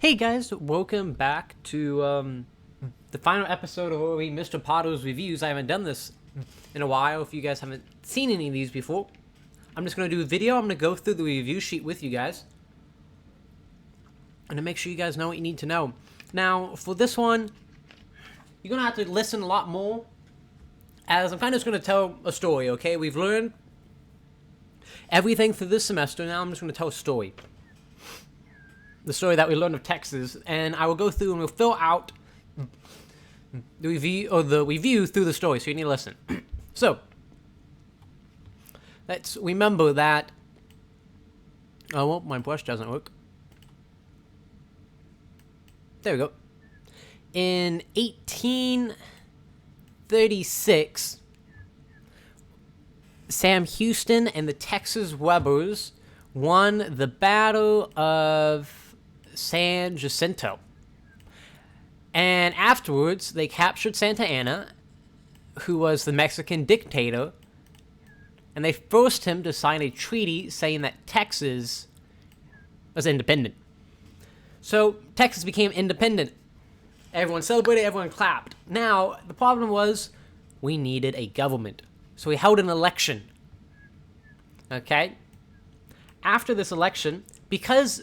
Hey guys, welcome back to the final episode of Mr. Potto's Reviews. I haven't done this in a while. If you guys haven't seen any of these before, I'm just going to do a video. I'm going to go through the review sheet with you guys and to make sure you guys know what you need to know. Now, for this one, you're going to have to listen a lot more, as I'm kind of just going to tell a story, okay? We've learned everything through this semester. Now I'm just going to tell a story. The story that we learned of Texas, and I will go through and we'll fill out the review through the story, so you need to listen. So, let's remember that. Oh, well, my brush doesn't work. There we go. In 1836, Sam Houston and the Texas Webbers won the Battle of San Jacinto. And afterwards, they captured Santa Anna, who was the Mexican dictator, and they forced him to sign a treaty saying that Texas was independent. So, Texas became independent. Everyone celebrated, everyone clapped. Now, the problem was, we needed a government. So we held an election. Okay? After this election, because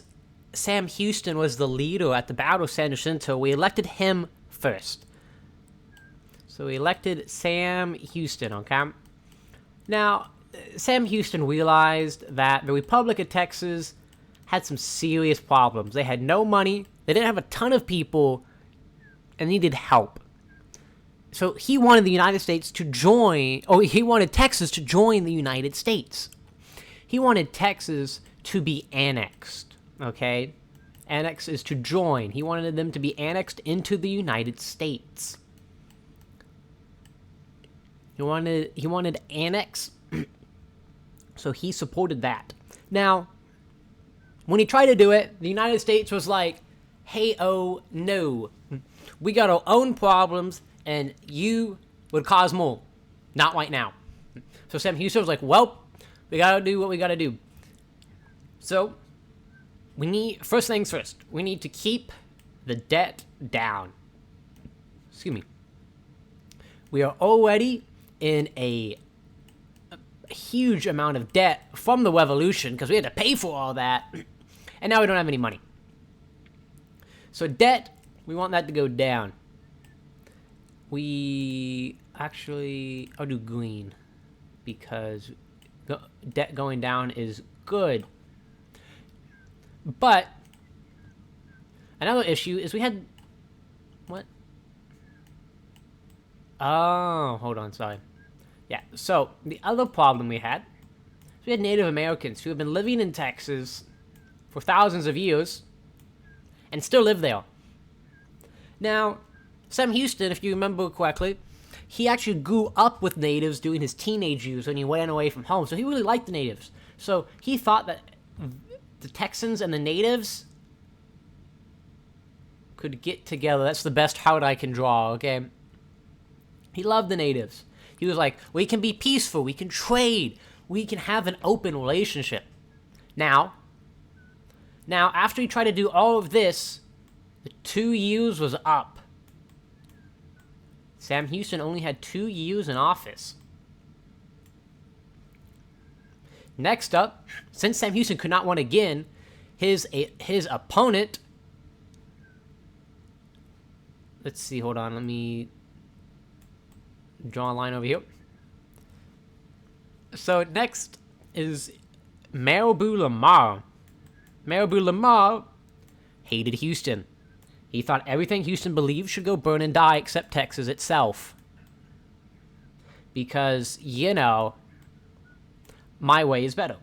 Sam Houston was the leader at the Battle of San Jacinto, we elected him first. So we elected Sam Houston, okay? Now, Sam Houston realized that the Republic of Texas had some serious problems. They had no money, they didn't have a ton of people, and needed help. So he wanted the United States to join, or he wanted Texas to join the United States. He wanted Texas to be annexed, okay? Annex is to join. He wanted them to be annexed into the United States. He wanted annex, so he supported that. Now, when he tried to do it, the United States was like, hey, oh, no. We got our own problems, and you would cause more. Not right now. So Sam Houston was like, well, we gotta do what we gotta do. So, first things first, we need to keep the debt down. Excuse me. We are already in a huge amount of debt from the revolution because we had to pay for all that, and now we don't have any money. So debt, we want that to go down. I'll do green because debt going down is good. But another issue is we had what? Oh, hold on, sorry. Yeah, so the other problem we had is we had Native Americans who have been living in Texas for thousands of years and still live there. Now, Sam Houston, if you remember correctly, he actually grew up with natives during his teenage years when he ran away from home. So he really liked the natives. So he thought that the Texans and the natives could get together. That's the best heart I can draw, okay? He loved the natives. He was like, we can be peaceful, we can trade, we can have an open relationship. Now, after he tried to do all of this, the 2 years was up. Sam Houston only had 2 years in office. Next up, since Sam Houston could not win again, his opponent... Let's see, hold on, let me draw a line over here. So next is Marabou Lamar. Marabou Lamar hated Houston. He thought everything Houston believed should go burn and die except Texas itself. Because, my way is better.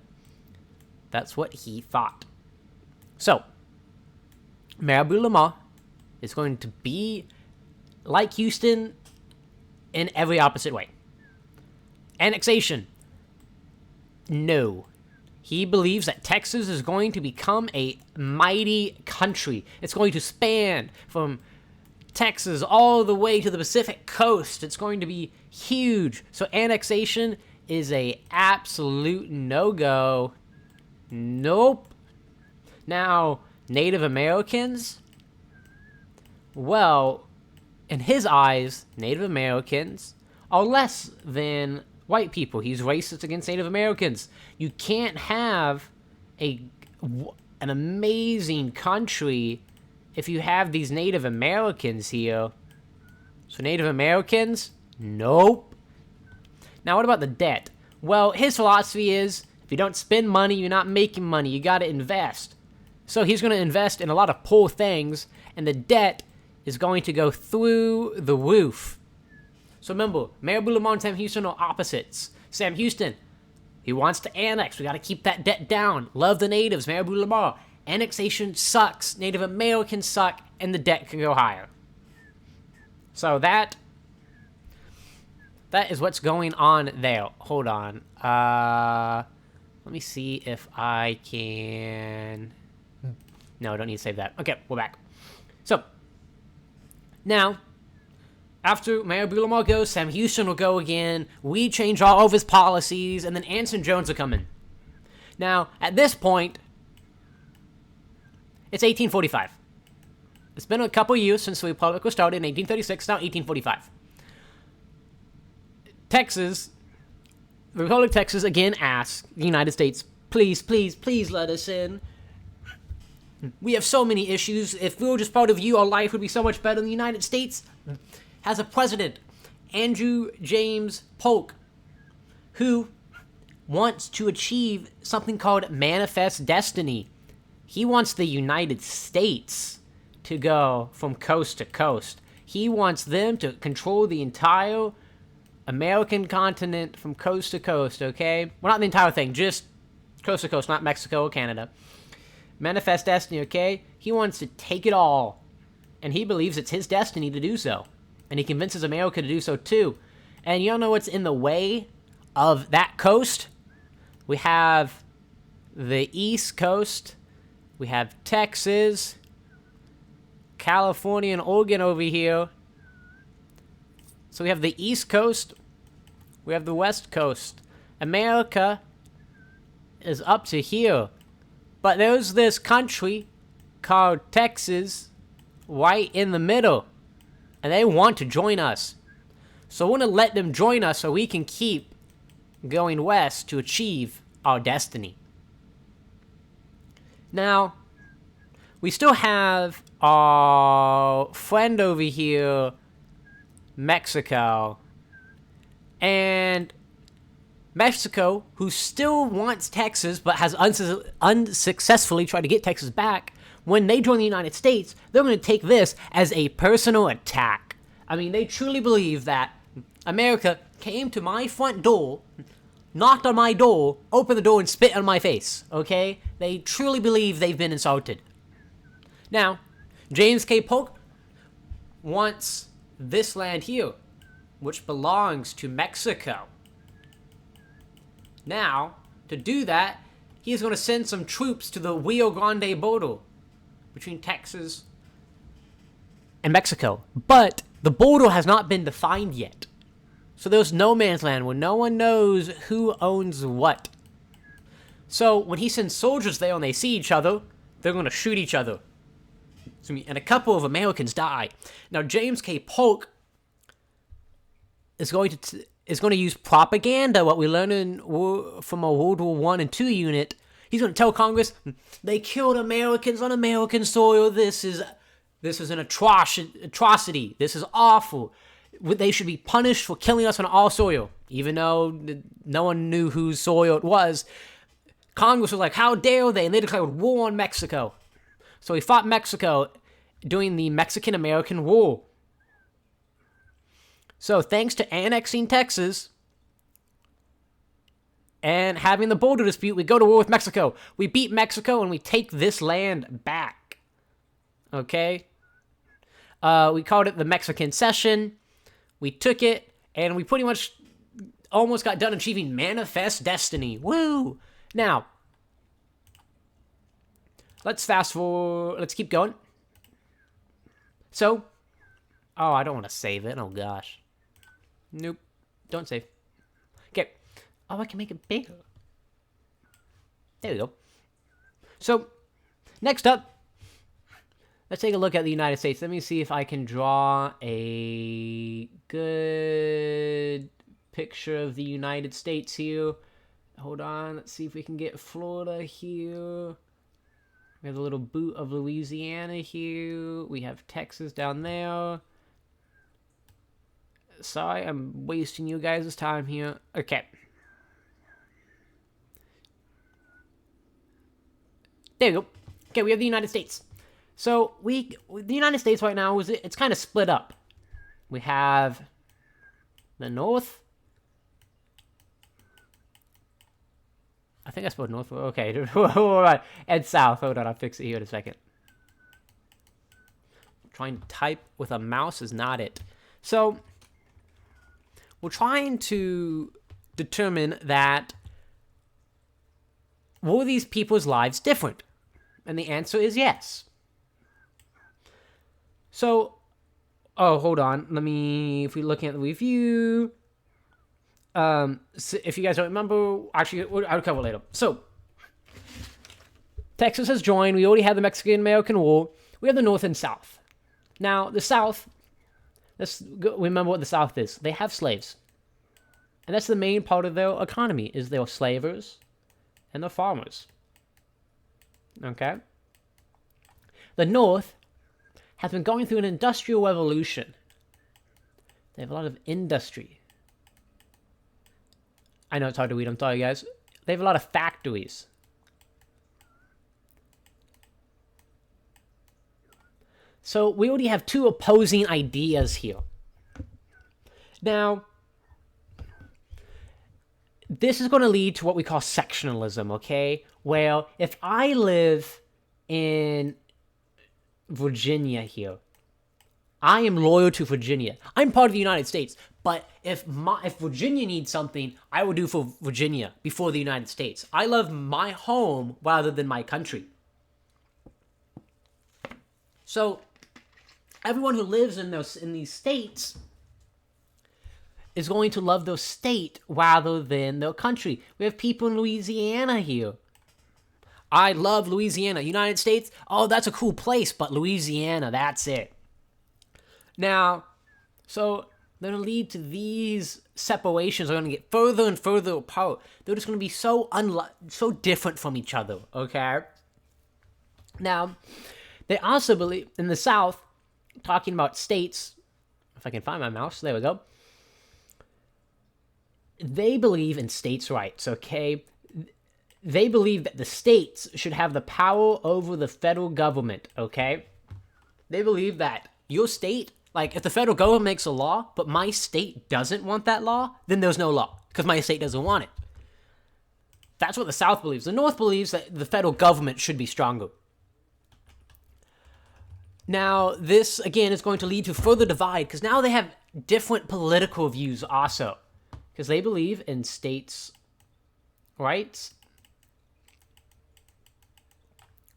That's what he thought. So, Marabou Lamar is going to be like Houston in every opposite way. Annexation. No. He believes that Texas is going to become a mighty country. It's going to span from Texas all the way to the Pacific coast. It's going to be huge. So annexation is a absolute no-go. Nope. Now, Native Americans, Well, in his eyes, Native Americans are less than white people. He's racist against Native Americans. You can't have a an amazing country if you have these Native Americans here. So Native Americans? Nope. Now what about the debt? Well, his philosophy is if you don't spend money, you're not making money. You got to invest. So he's going to invest in a lot of poor things, and the debt is going to go through the roof. So remember, Mayor Lamar and Sam Houston are opposites. Sam Houston, he wants to annex. We got to keep that debt down. Love the natives. Mayor Lamar, annexation sucks. Native Americans suck, and the debt can go higher. So that is what's going on there. Hold on. Let me see if I can... No, I don't need to save that. Okay, we're back. So, now, after Mayor Lamar goes, Sam Houston will go again. We change all of his policies, and then Anson Jones will come in. Now, at this point, it's 1845. It's been a couple years since the Republic was started in 1836, now 1845. Texas, the Republic of Texas again asks the United States, please, please, please let us in. We have so many issues. If we were just part of you, our life would be so much better. The United States has a president, Andrew James Polk, who wants to achieve something called manifest destiny. He wants the United States to go from coast to coast. He wants them to control the entire American continent from coast to coast, okay? Well, not the entire thing, just coast to coast, not Mexico or Canada. Manifest destiny, okay? He wants to take it all, and he believes it's his destiny to do so. And he convinces America to do so too. And you don't know what's in the way of that coast? We have the East Coast. We have Texas, California, and Oregon over here. So we have the East Coast. We have the West Coast. America is up to here. But there's this country called Texas right in the middle. And they want to join us. So we're going to let them join us so we can keep going west to achieve our destiny. Now, we still have our friend over here, Mexico. And Mexico, who still wants Texas but has unsuccessfully tried to get Texas back, when they join the United States, they're going to take this as a personal attack. I mean, they truly believe that America came to my front door, knocked on my door, opened the door, and spit on my face, okay? They truly believe they've been insulted. Now, James K. Polk wants this land here, which belongs to Mexico. Now, to do that, he's going to send some troops to the Rio Grande border between Texas and Mexico. But the border has not been defined yet. So there's no man's land where no one knows who owns what. So when he sends soldiers there and they see each other, they're going to shoot each other. And a couple of Americans die. Now, James K. Polk is going to use propaganda, what we learned from a World War I and II unit. He's going to tell Congress, they killed Americans on American soil. This is an atrocity. This is awful. They should be punished for killing us on our soil. Even though no one knew whose soil it was, Congress was like, how dare they? And they declared war on Mexico. So he fought Mexico during the Mexican-American War. So thanks to annexing Texas and having the border dispute, we go to war with Mexico. We beat Mexico and we take this land back. Okay? We called it the Mexican Cession. We took it and we pretty much almost got done achieving manifest destiny. Woo! Now, let's fast forward. Let's keep going. So, oh, I don't want to save it. Oh, gosh. Nope. Don't save. Okay. Oh, I can make it bigger. There we go. So, next up, let's take a look at the United States. Let me see if I can draw a good picture of the United States here. Hold on, let's see if we can get Florida here. We have a little boot of Louisiana here. We have Texas down there. Sorry, I'm wasting you guys' time here. Okay. There you go. Okay, we have the United States. So the United States right now it's kind of split up. We have the North. I think I spelled North. Okay, and South. Hold on, I'll fix it here in a second. Trying to type with a mouse is not it. So we're trying to determine that were these people's lives different? And the answer is yes. So, hold on. If we're looking at the review, so if you guys don't remember, actually, I'll cover it later. So, Texas has joined. We already had the Mexican-American War. We have the North and South. Now, the South, remember what the South is. They have slaves. And that's the main part of their economy, is they're slavers and they're farmers. Okay? The North has been going through an industrial revolution. They have a lot of industry. I know it's hard to read, I'm sorry guys. They have a lot of factories. So we already have two opposing ideas here. Now, this is going to lead to what we call sectionalism, okay? Where if I live in Virginia here, I am loyal to Virginia. I'm part of the United States, but if Virginia needs something, I will do for Virginia before the United States. I love my home rather than my country. So everyone who lives in these states is going to love their state rather than their country. We have people in Louisiana here. I love Louisiana. United States, oh, that's a cool place, but Louisiana, that's it. Now, so they're going to lead to these separations are going to get further and further apart. They're just going to be so different from each other, okay? Now, they also believe, in the South, talking about states, if I can find my mouse, there we go. They believe in states' rights, okay? They believe that the states should have the power over the federal government, okay? They believe that your state, like if the federal government makes a law, but my state doesn't want that law, then there's no law, because my state doesn't want it. That's what the South believes. The North believes that the federal government should be stronger. Now, this, again, is going to lead to further divide, because now they have different political views also. Because they believe in states' rights,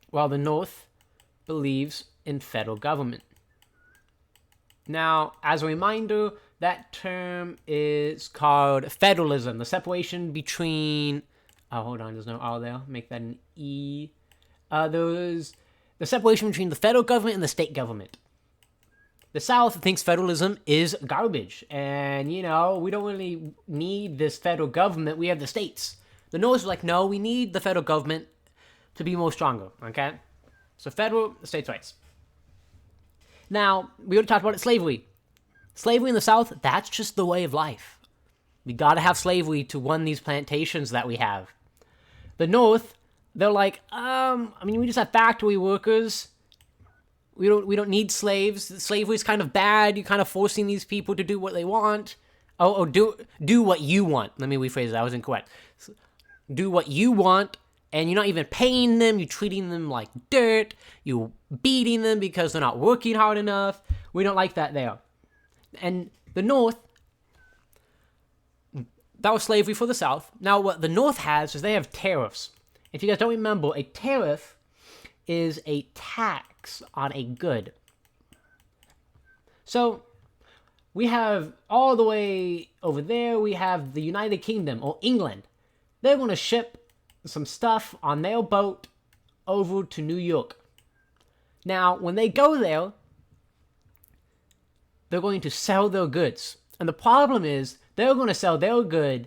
while the North believes in federal government. Now, as a reminder, that term is called federalism, the separation between... Oh, hold on, there's no R there. Make that an E. There's the separation between the federal government and the state government. The South thinks federalism is garbage. And, you know, we don't really need this federal government. We have the states. The North is like, no, we need the federal government to be more stronger, okay? So federal, states' rights. Now, we already talked about it, slavery. Slavery in the South, that's just the way of life. We gotta have slavery to run these plantations that we have. The North, they're like, we just have factory workers. We don't need slaves. Slavery is kind of bad. You're kind of forcing these people to do what they want. Do what you want. Let me rephrase that. I was incorrect. Do what you want, and you're not even paying them. You're treating them like dirt. You're beating them because they're not working hard enough. We don't like that there. And the North, that was slavery for the South. Now, what the North has is they have tariffs. If you guys don't remember, a tariff is a tax on a good. So, we have all the way over there, we have the United Kingdom, or England. They're going to ship some stuff on their boat over to New York. Now, when they go there, they're going to sell their goods. And the problem is, they're going to sell their good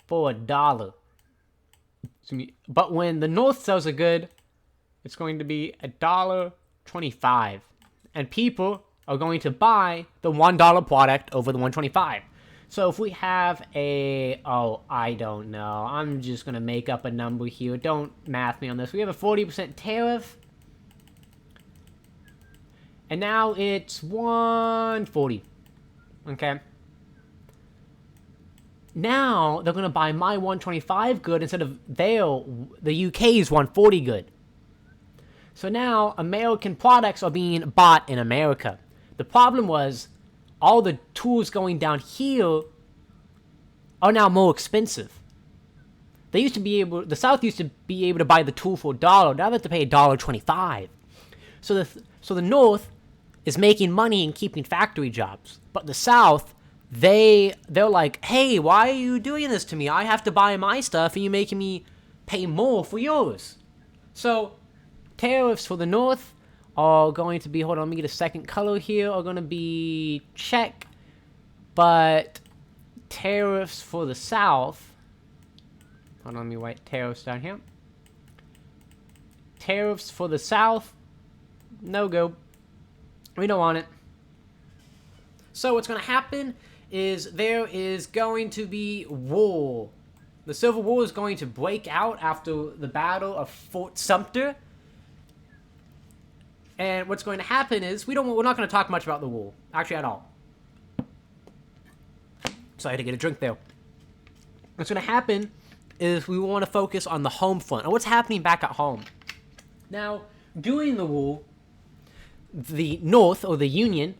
for $1. But when the North sells a good, it's going to be $1.25. And people are going to buy the $1 product over the $1.25. So if we have I don't know. I'm just going to make up a number here. Don't math me on this. We have a 40% tariff. And now it's 140. Okay. Now they're going to buy my 125 good instead of the UK's 140 good. So now American products are being bought in America. The problem was all the tools going down here are now more expensive. The South used to be able to buy the tool for $1. Now they have to pay $1.25. So the North is making money and keeping factory jobs. But the South, they're like, hey, why are you doing this to me? I have to buy my stuff and you're making me pay more for yours. So tariffs for the North are going to be, hold on, let me get a second color here, are going to be check. But tariffs for the South, hold on, let me write tariffs down here. Tariffs for the South, no go. We don't want it. So what's going to happen is there is going to be war. The Civil War is going to break out after the Battle of Fort Sumter. And what's going to happen is we're not going to talk much about the war, actually at all. So I had to get a drink there. What's going to happen is we want to focus on the home front and what's happening back at home. Now, during the war, the North, or the Union,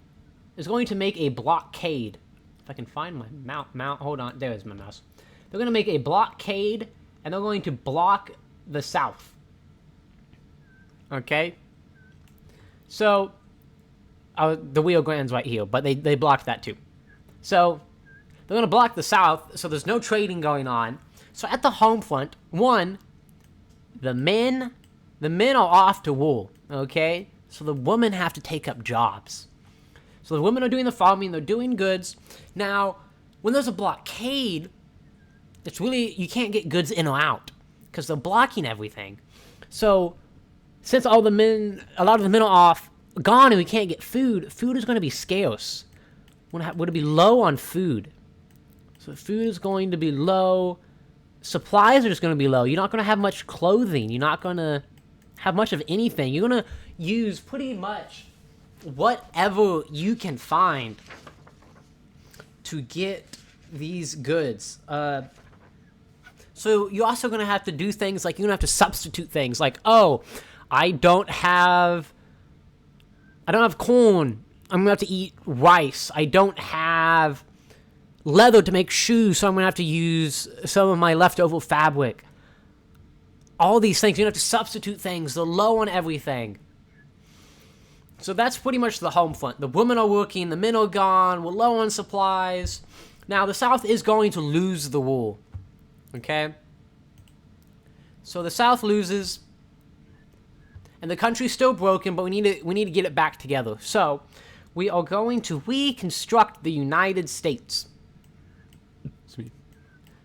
is going to make a blockade. If I can find my mount, hold on, there's my mouse. They're going to make a blockade, and they're going to block the South. Okay? So, the Rio Grande's right here, but they blocked that too. So, they're going to block the South, so there's no trading going on. So, at the home front, the men are off to war, okay? So the women have to take up jobs. So the women are doing the farming, they're doing goods. Now, when there's a blockade, you can't get goods in or out because they're blocking everything. So since a lot of the men are gone and we can't get food is going to be scarce. Would it be low on food? So food is going to be low. Supplies are just going to be low. You're not going to have much clothing. You're not going to have much of anything. You're going to use pretty much whatever you can find to get these goods. So you're also going to have to do things like, you're going to have to substitute things like, oh, I don't have corn. I'm going to have to eat rice. I don't have leather to make shoes, so I'm going to have to use some of my leftover fabric. All these things, you're going to have to substitute things. They're low on everything. So that's pretty much the home front. The women are working, the men are gone, we're low on supplies. Now, the South is going to lose the war. Okay? So the South loses, and the country's still broken, but we need to get it back together. So, we are going to reconstruct the United States.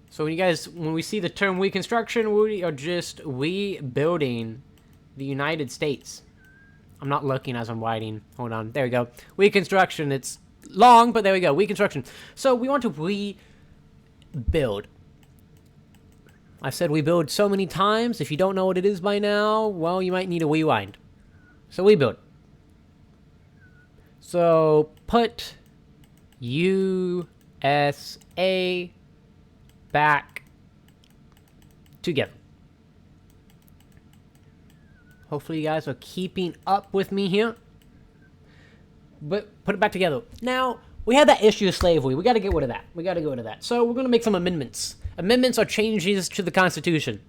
So when we see the term reconstruction, we are just rebuilding the United States. I'm not looking as I'm writing. Hold on. There we go. Reconstruction. It's long, but there we go. Reconstruction. So we want to rebuild. I've said rebuild so many times. If you don't know what it is by now, well, you might need a rewind. So rebuild. So put USA back together. Hopefully you guys are keeping up with me here. But put it back together. Now, we had that issue of slavery. We got to get rid of that. So we're going to make some amendments. Amendments are changes to the Constitution.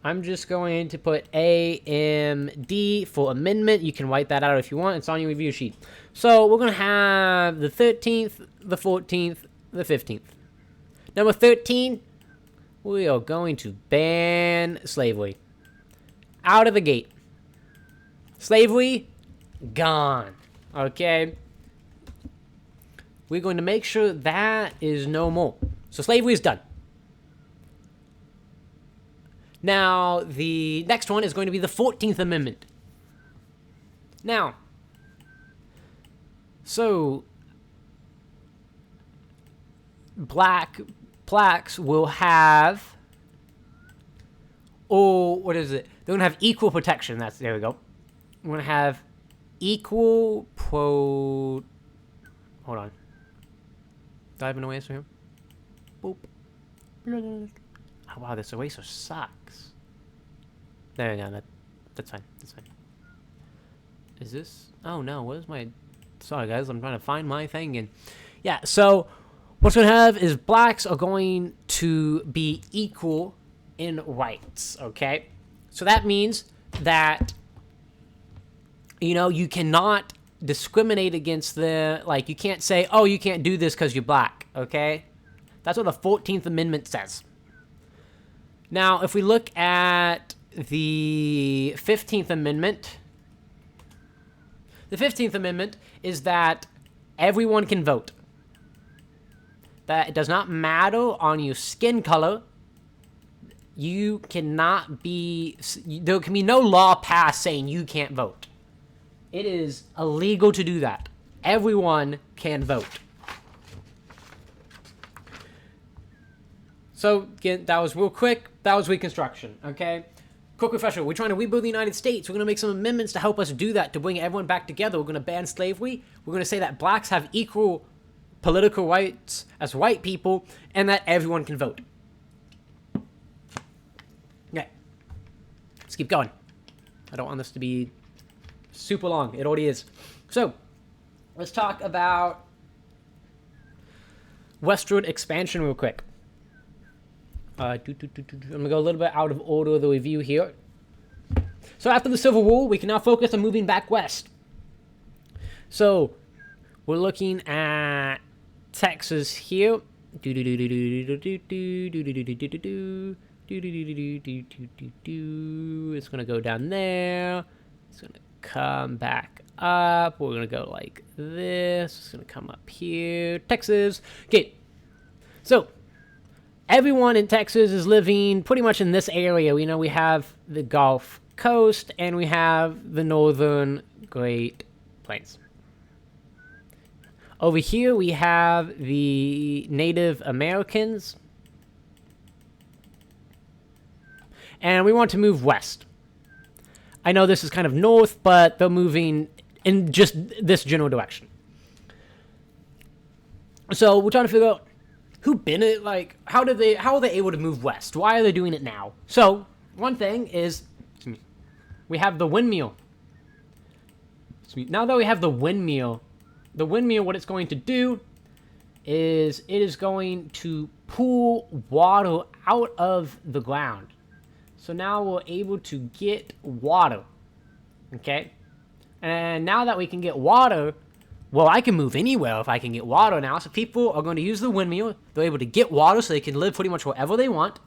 I'm just going to put AMD for amendment. You can write that out if you want. It's on your review sheet. So we're going to have the 13th, the 14th, the 15th. Number 13, we are going to ban slavery. Out of the gate. Slavery, gone. Okay? We're going to make sure that is no more. So slavery is done. Now, the next one is going to be the 14th Amendment. Now, so blacks will have, what is it? They're going to have equal protection. There we go. We're going to have equal hold on. Diving away from here. Boop. Oh, wow, this eraser sucks. There we go. That's fine. That's fine. Is this? Oh, no. What is my... Sorry, guys. I'm trying to find my thing. And yeah, so what's going to have is blacks are going to be equal in rights, okay? So that means that, you cannot discriminate against you can't say, oh, you can't do this because you're black, okay? That's what the 14th Amendment says. Now, if we look at the 15th Amendment, the 15th Amendment is that everyone can vote. That it does not matter on your skin color. You cannot be, there can be no law passed saying you can't vote. It is illegal to do that. Everyone can vote. So, again, that was real quick. That was Reconstruction, okay? Quick refresher. We're trying to rebuild the United States. We're going to make some amendments to help us do that, to bring everyone back together. We're going to ban slavery. We're going to say that blacks have equal political rights as white people, and that everyone can vote. Okay. Let's keep going. I don't want this to be super long. It already is. So, let's talk about westward expansion real quick. I'm going to go a little bit out of order of the review here. So after the Civil War, we can now focus on moving back west. So we're looking at Texas here. It's going to go down there. It's going to come back up. We're going to go like this. It's going to come up here. Texas. Okay. So everyone in Texas is living pretty much in this area. We have the Gulf Coast and we have the northern Great Plains. Over here we have the Native Americans. And we want to move west. I know this is kind of north, but they're moving in just this general direction. So we're trying to figure out how are they able to move west? Why are they doing it now? So one thing is we have the windmill. Now that we have the windmill, what it's going to do is it is going to pull water out of the ground. So now we're able to get water. Okay? And now that we can get water, well, I can move anywhere if I can get water now. So people are going to use the windmill. They're able to get water so they can live pretty much wherever they want.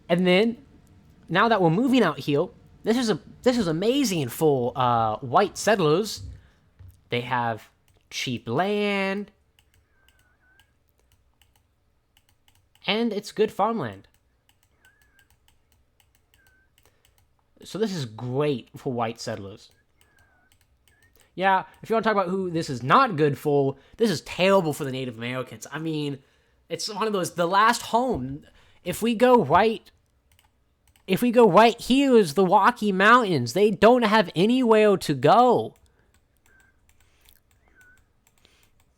And then, now that we're moving out here, this is amazing for white settlers. They have cheap land. And it's good farmland. So this is great for white settlers. Yeah, if you want to talk about who this is not good for, this is terrible for the Native Americans. I mean, it's one of those, the last home. If we go right here is the Rocky Mountains. They don't have anywhere to go.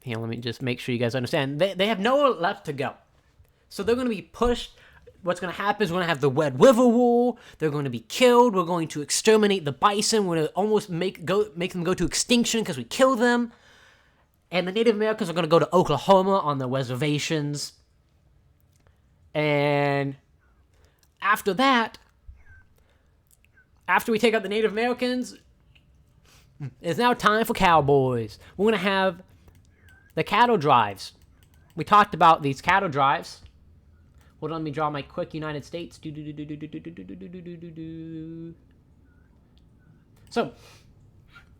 Here, let me just make sure you guys understand. They have nowhere left to go. So they're going to be pushed. What's going to happen is we're going to have the Red River War. They're going to be killed. We're going to exterminate the bison. We're going to almost make them go to extinction because we kill them. And the Native Americans are going to go to Oklahoma on their reservations. And after that, after we take out the Native Americans, it's now time for cowboys. We're going to have the cattle drives. We talked about these cattle drives. Hold on, let me draw my quick United States. So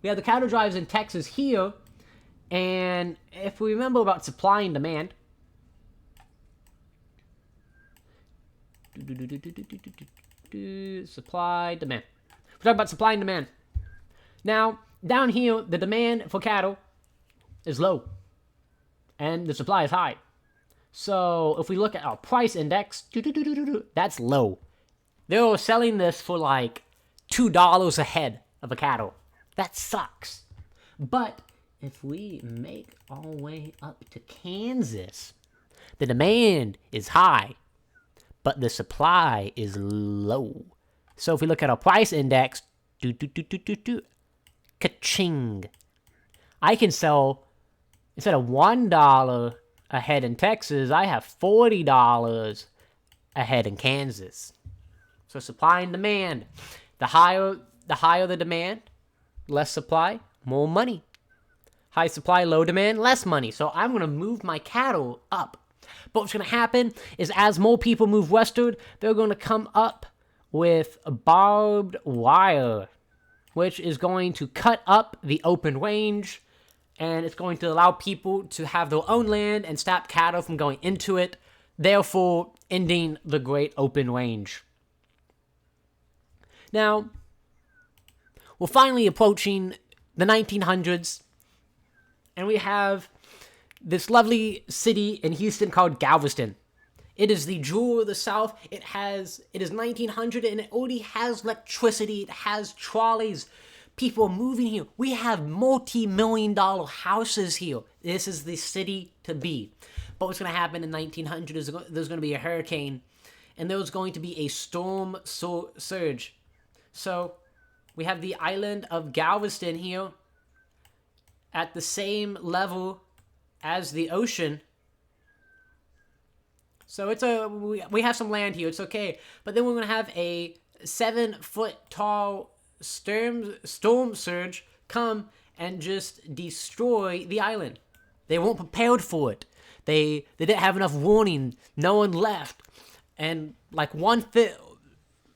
we have the cattle drives in Texas here, and if we remember about supply and demand, supply, demand. We're talking about supply and demand. Now, down here, the demand for cattle is low, and the supply is high. So if we look at our price index, that's low. They're selling this for like $2 a head of a cattle. That sucks. But if we make our way up to Kansas, the demand is high, but the supply is low. So if we look at our price index, ka-ching. I can sell, instead of $1 a head in Texas, I have $40 a head in Kansas. So supply and demand. The higher the demand, less supply, more money. High supply, low demand, less money. So I'm going to move my cattle up. But what's going to happen is as more people move westward, they're going to come up with barbed wire, which is going to cut up the open range, and it's going to allow people to have their own land and stop cattle from going into it, therefore ending the great open range. Now, we're finally approaching the 1900s, and we have this lovely city in Houston called Galveston. It is the jewel of the South. It is 1900, and it already has electricity. It has trolleys. People are moving here. We have multi-million-dollar houses here. This is the city to be. But what's going to happen in 1900 is there's going to be a hurricane, and there's going to be a storm surge. So we have the island of Galveston here at the same level as the ocean. So we have some land here. It's okay. But then we're going to have a 7-foot tall storm surge come and just destroy the island. They weren't prepared for it. They didn't have enough warning. No one left. And like what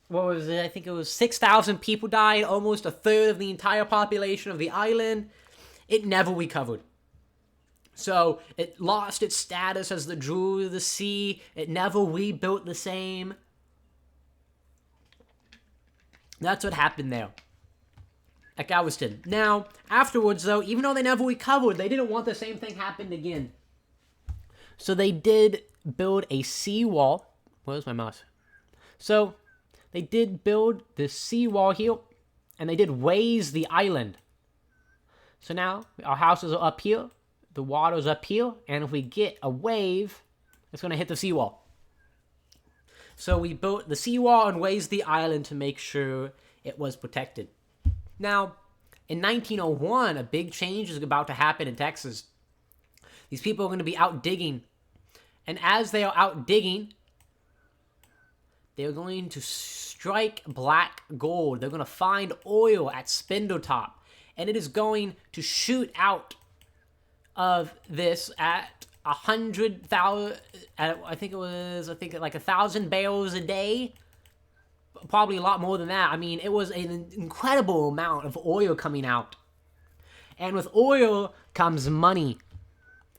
was it? I think it was 6,000 people died. Almost a third of the entire population of the island. It never recovered. So it lost its status as the jewel of the sea. It never rebuilt the same. That's what happened there at Galveston. Now, afterwards, though, even though they never recovered, they didn't want the same thing happen again. So they did build a seawall. Where's my mouse? So they did build this seawall here, and they did raise the island. So now our houses are up here, the water's up here, and if we get a wave, it's going to hit the seawall. So we built the seawall and raised the island to make sure it was protected. Now, in 1901, a big change is about to happen in Texas. These people are going to be out digging, and as they are out digging, they're going to strike black gold. They're going to find oil at Spindletop, and it is going to shoot out of this at 100,000. I think like 1,000 barrels a day. Probably a lot more than that. I mean, it was an incredible amount of oil coming out, and with oil comes money.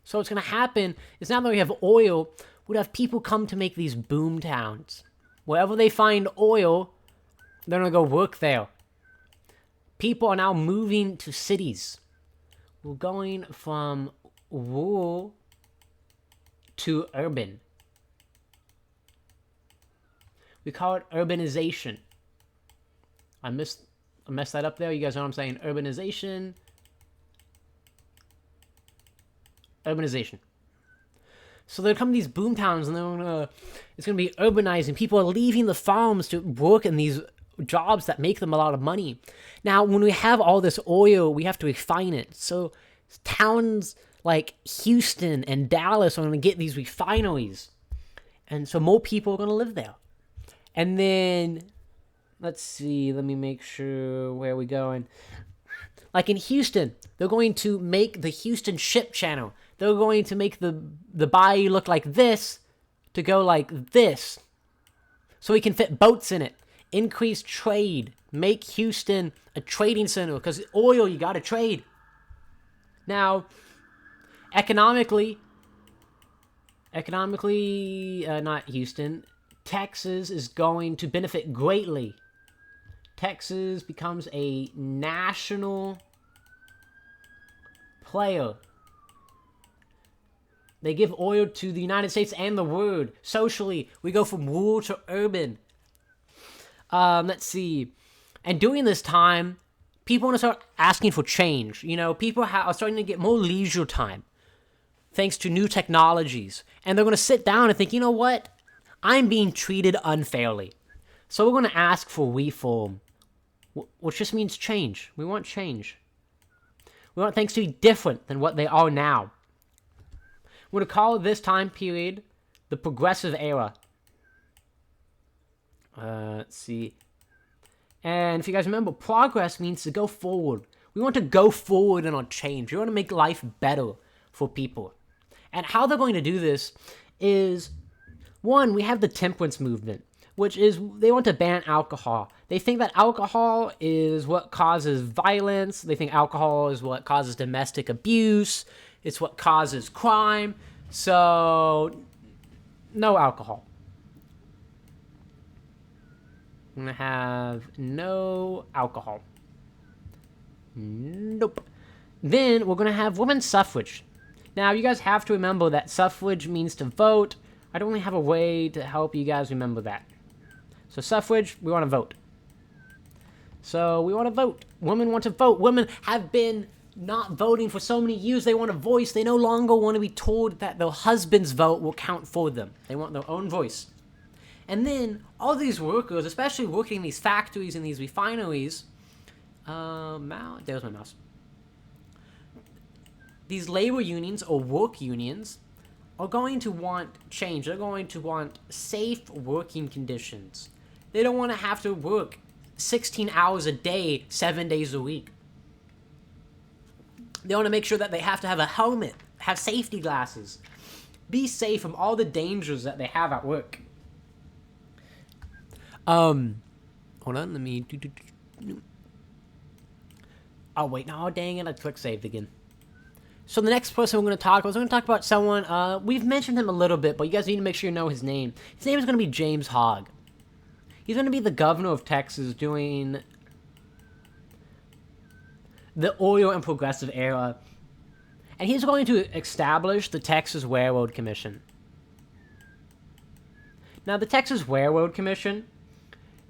So what's going to happen is now that we have oil, we'd have people come to make these boom towns. Wherever they find oil, they're going to go work there. People are now moving to cities. We're going from rural to urban. We call it urbanization. I messed that up there. You guys know what I'm saying? Urbanization. So there come these boom towns, and it's going to be urbanizing. People are leaving the farms to work in these jobs that make them a lot of money. Now, when we have all this oil, we have to refine it. So towns like Houston and Dallas are going to get these refineries. And so more people are going to live there. And then, let's see, let me make sure where we're going. Like in Houston, they're going to make the Houston Ship Channel. They're going to make the bayou look like this to go like this. So we can fit boats in it. Increase trade. Make Houston a trading center, because oil, you got to trade. Now, economically, not Houston, Texas is going to benefit greatly. Texas becomes a national player. They give oil to the United States and the world. Socially, we go from rural to urban. Let's see. And during this time, people want to start asking for change. You know, people are starting to get more leisure time thanks to new technologies. And they're going to sit down and think, you know what? I'm being treated unfairly. So we're going to ask for reform, which just means change. We want change. We want things to be different than what they are now. We're going to call this time period the Progressive Era. Let's see. And if you guys remember, progress means to go forward. We want to go forward in our change. We want to make life better for people. And how they're going to do this is, one, we have the temperance movement, which is they want to ban alcohol. They think that alcohol is what causes violence. They think alcohol is what causes domestic abuse. It's what causes crime. So, no alcohol. I'm going to have no alcohol. Nope. Then we're going to have women's suffrage. Now, you guys have to remember that suffrage means to vote. I don't really have a way to help you guys remember that. So suffrage, we want to vote. So we want to vote. Women want to vote. Women have been not voting for so many years. They want a voice. They no longer want to be told that their husband's vote will count for them. They want their own voice. And then all these workers, especially working in these factories and these refineries, there's my mouse. These labor unions or work unions are going to want change. They're going to want safe working conditions. They don't want to have to work 16 hours a day, 7 days a week. They want to make sure that they have to have a helmet, have safety glasses, be safe from all the dangers that they have at work. Hold on, let me oh wait, no, dang it, I click saved again. So the next person we're going to talk about, we're going to talk about someone, we've mentioned him a little bit, but you guys need to make sure you know his name. His name is going to be James Hogg. He's going to be the governor of Texas during the oil and progressive era. And he's going to establish the Texas Railroad Commission. Now, the Texas Railroad Commission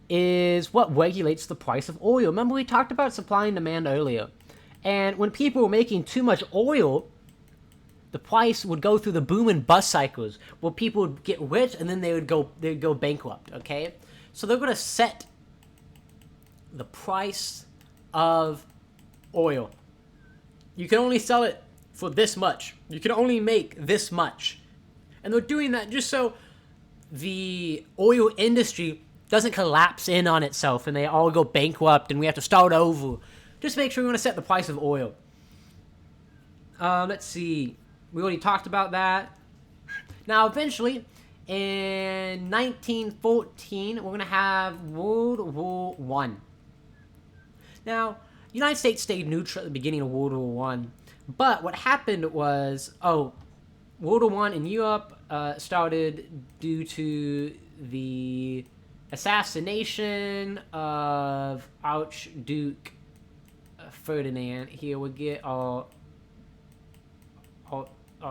is what regulates the price of oil. Remember, we talked about supply and demand earlier. And when people were making too much oil, the price would go through the boom and bust cycles, where people would get rich and then they'd go bankrupt, okay? So they're going to set the price of oil. You can only sell it for this much. You can only make this much. And they're doing that just so the oil industry doesn't collapse in on itself and they all go bankrupt and we have to start over. Just make sure we want to set the price of oil. Let's see. We already talked about that. Now, eventually, in 1914, we're going to have World War I. Now, the United States stayed neutral at the beginning of World War I. But what happened was, World War I in Europe started due to the assassination of Archduke Ferdinand. Here we get our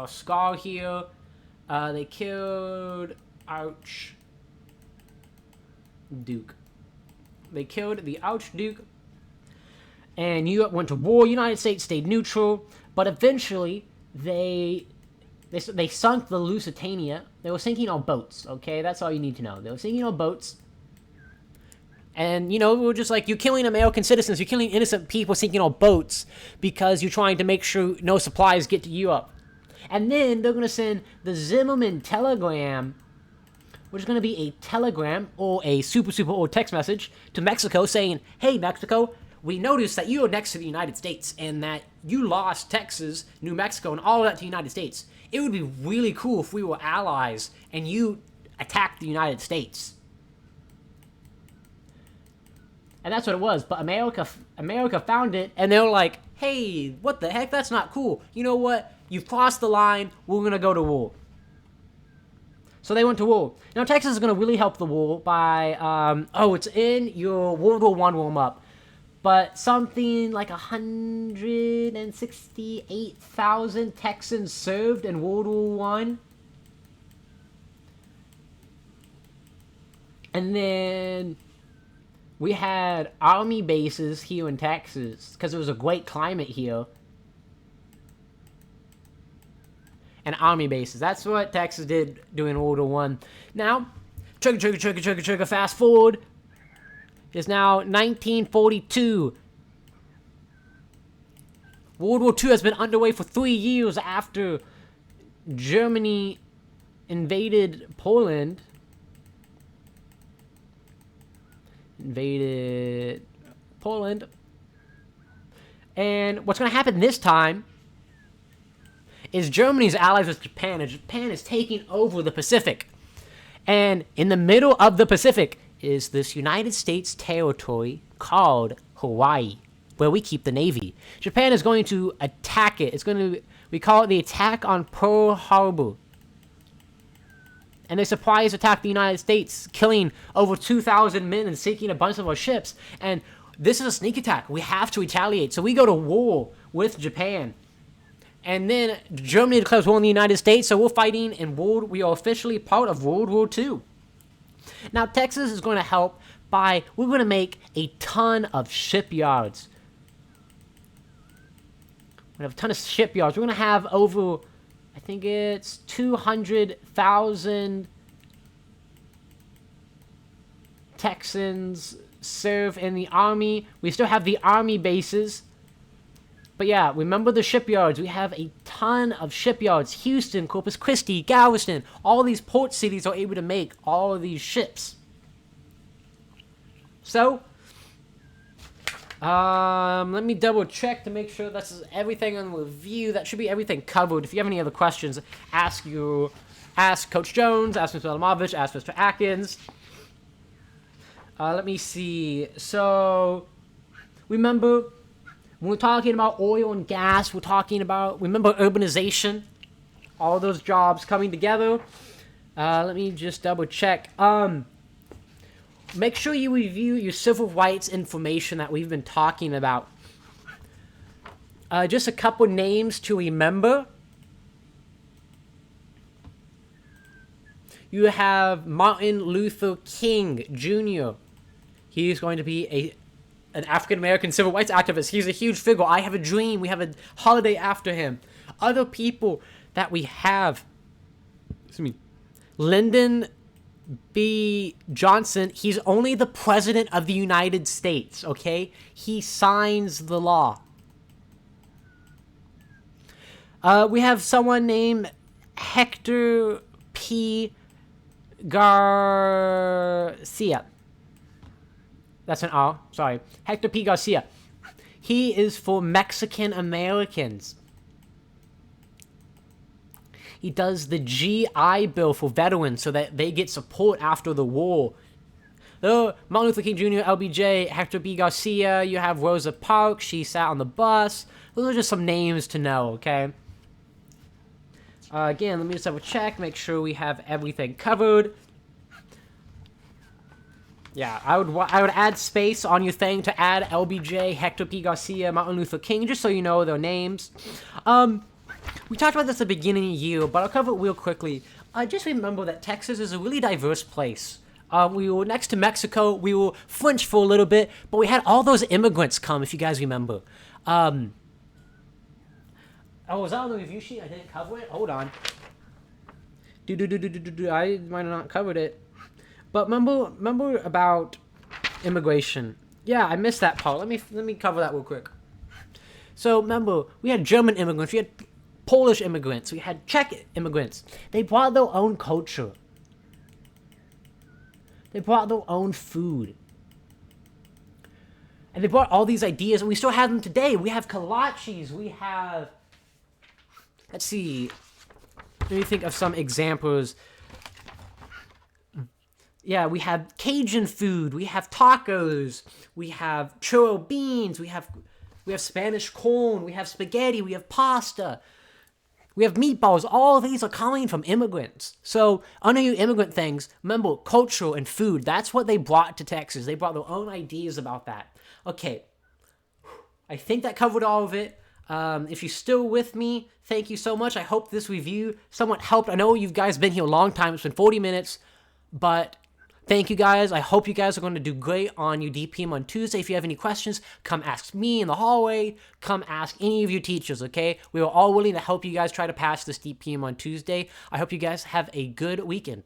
scar here. They killed Archduke. They killed the Archduke. And Europe went to war. United States stayed neutral. But eventually, they sunk the Lusitania. They were sinking on boats, okay? That's all you need to know. They were sinking on boats. And, we were just like, you're killing American citizens. You're killing innocent people sinking on boats because you're trying to make sure no supplies get to Europe. And then they're going to send the Zimmerman telegram, which is going to be a telegram or a super old text message to Mexico saying, hey, Mexico, we noticed that you are next to the United States and that you lost Texas, New Mexico, and all of that to the United States. It would be really cool if we were allies and you attacked the United States. And that's what it was. But America found it, and they were like, hey, what the heck? That's not cool. You know what? You've crossed the line. We're going to go to war. So they went to war. Now, Texas is going to really help the war by, it's in your World War I warm-up. But something like 168,000 Texans served in World War I. And then we had army bases here in Texas because it was a great climate here. And army bases. That's what Texas did during World War I. Now, trigger, fast forward. It's now 1942. World War II has been underway for 3 years after Germany invaded Poland. And what's going to happen this time is Germany's allies with Japan, and Japan is taking over the Pacific. And in the middle of the Pacific is this United States territory called Hawaii, where we keep the Navy. Japan is going to attack it. We call it the attack on Pearl Harbor. And they surprise attack the United States, killing over 2,000 men and sinking a bunch of our ships. And this is a sneak attack. We have to retaliate. So we go to war with Japan. And then Germany declares war on the United States, so we're fighting we are officially part of World War II. Now, Texas is going to help we're going to make a ton of shipyards. We're going to have a ton of shipyards. We're going to have over, I think it's 200,000 Texans serve in the Army. We still have the Army bases. But yeah, remember the shipyards. We have a ton of shipyards. Houston, Corpus Christi, Galveston. All these port cities are able to make all of these ships. So, let me double check to make sure that's everything on the review. That should be everything covered. If you have any other questions, ask Coach Jones, ask Mr. Adamovich, ask Mr. Atkins. Let me see. So, remember, when we're talking about oil and gas, remember urbanization, all those jobs coming together. Let me just double check. Make sure you review your civil rights information that we've been talking about. Just a couple names to remember. You have Martin Luther King Jr. He's going to be an African-American civil rights activist. He's a huge figure. I have a dream. We have a holiday after him. Other people that we have, Lyndon B. Johnson. He's only the president of the United States, okay? He signs the law. We have someone named Hector P. Garcia. That's an R, sorry. Hector P. Garcia. He is for Mexican Americans. He does the GI Bill for veterans so that they get support after the war. Martin Luther King Jr., LBJ, Hector P. Garcia, you have Rosa Parks, she sat on the bus. Those are just some names to know, okay? Again, let me just double check, make sure we have everything covered. Yeah, I would add space on your thing to add LBJ, Hector P. Garcia, Martin Luther King, just so you know their names. We talked about this at the beginning of the year, but I'll cover it real quickly. Just remember that Texas is a really diverse place. We were next to Mexico. We were French for a little bit, but we had all those immigrants come, if you guys remember. Was that on the review sheet? I didn't cover it? Hold on. I might have not covered it. But remember about immigration. Yeah, I missed that part. Let me cover that real quick. So remember, we had German immigrants, we had Polish immigrants, we had Czech immigrants. They brought their own culture. They brought their own food. And they brought all these ideas, and we still have them today. We have kolaches, we have... Let's see. Let me think of some examples. Yeah, we have Cajun food, we have tacos, we have churro beans, we have Spanish corn, we have spaghetti, we have pasta, we have meatballs. All of these are coming from immigrants. So, under your immigrant things, remember cultural and food. That's what they brought to Texas. They brought their own ideas about that. Okay, I think that covered all of it. If you're still with me, thank you so much. I hope this review somewhat helped. I know you guys been here a long time. It's been 40 minutes, but thank you guys. I hope you guys are going to do great on your DPM on Tuesday. If you have any questions, come ask me in the hallway. Come ask any of your teachers, okay? We are all willing to help you guys try to pass this DPM on Tuesday. I hope you guys have a good weekend.